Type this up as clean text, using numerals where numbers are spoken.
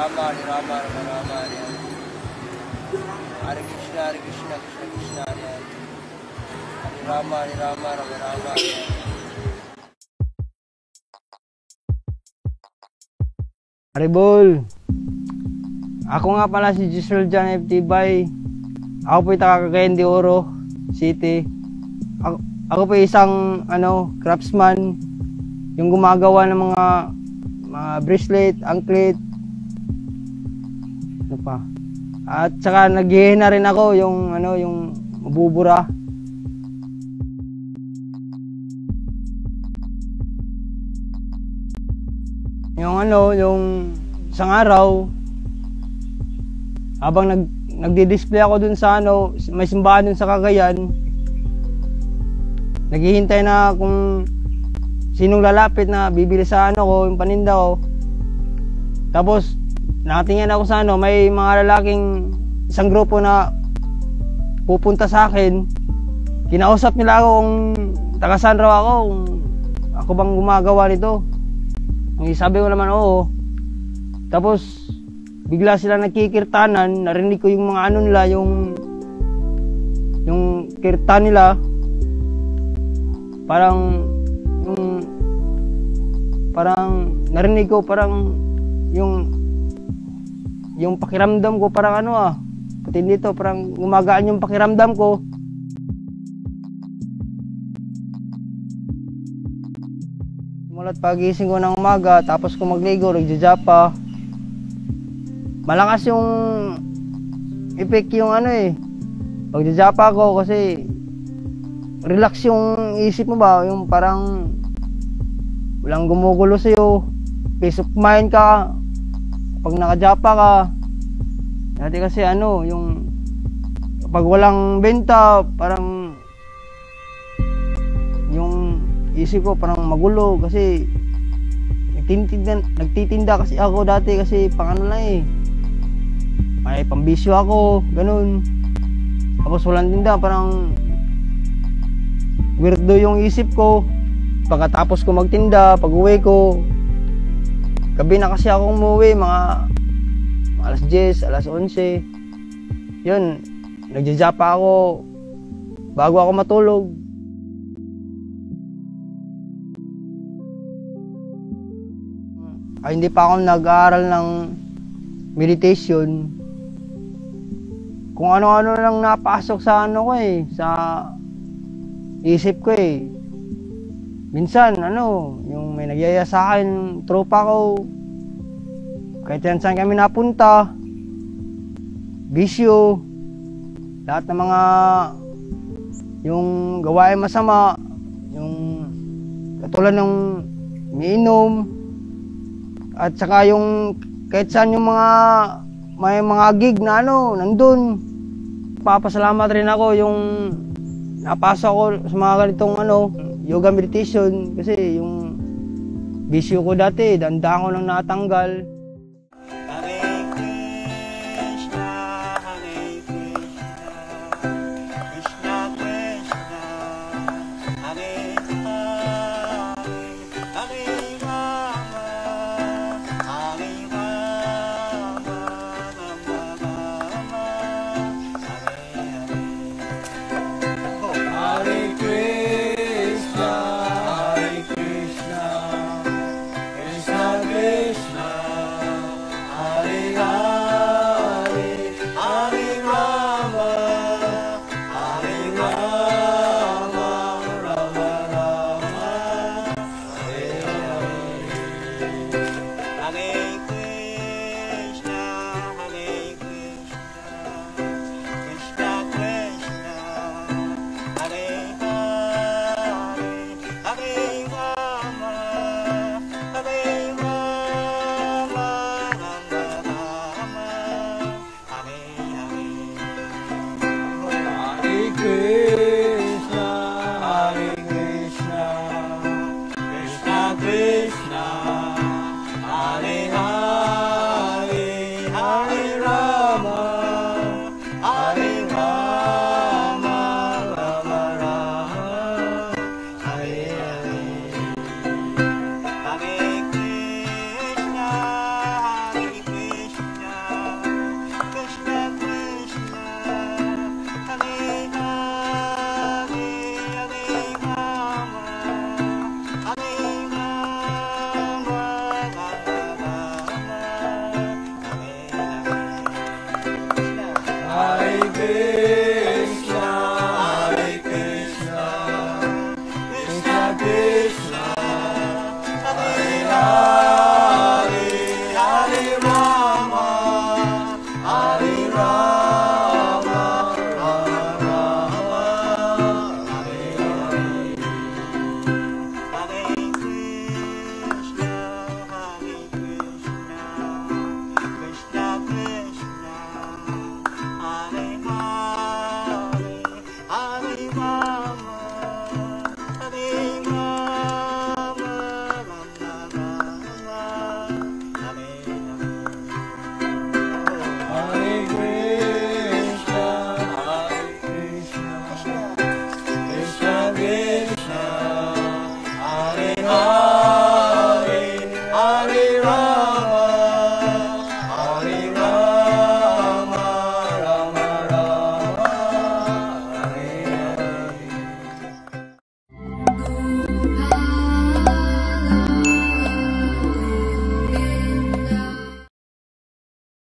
Hare Rama, Rama Rama, Hare Hare. Hare Krishna, Krishna Krishna, Hare Hare. Hare Rama, Rama Rama, Hare Hare. Haribol! Ako nga pala si Giselle Jan F. Tibay. Ako po'y taga Cagayan de Oro City. Ako po'y isang craftsman, yung gumagawa ng mga bracelet, anklet, ano pa. At saka naghihina rin ako yung mabubura. Yung isang araw, habang nagdi-display ako dun sa may simbahan dun sa Cagayan, naghihintay na kung sinong lalapit na bibili sa yung paninda ko. Tapos nakatingin ako sa may mga lalaking isang grupo na pupunta sa akin. Kinausap nila ako kung taga saan raw ako, kung ako bang gumagawa nito. Sabi ko naman oo. Tapos bigla sila nagkikirtanan, narinig ko yung mga nila, yung kirtan nila. Parang narinig ko yung pakiramdam ko parang pati dito parang gumagaan yung pakiramdam ko. Mulat pagising ko ng umaga, tapos ko magligo, nagjajapa. Malakas yung effect yung pagjajapa ko kasi relax yung isip mo ba, yung parang walang gumugulo sa'yo, peace of mind ka pag nakajapa ka. Dati kasi yung pag walang benta, parang yung isip ko parang magulo kasi nagtitinda kasi ako dati kasi pang may pambisyo ako, ganun. Tapos walang tinda, parang weirdo yung isip ko. Pagkatapos ko magtinda, pag uwi ko, gabi na kasi ako umuwi, mga alas 10, alas 11. Yun, nagjajapa ako bago ako matulog. Hindi pa ako nag-aaral ng meditation. Kung ano-ano lang napasok sa sa isip ko Minsan, yung may nagyaya sa akin, tropa ko, kahit saan kami napunta, bisyo, lahat ng mga yung gawain masama, yung katulad ng umiinom, at saka yung kahit saan yung may mga gig na nandun. Papasalamat rin ako yung napasok ko sa mga ganitong yoga meditation kasi yung bisyo ko dati, danda ko nang natanggal. Krishna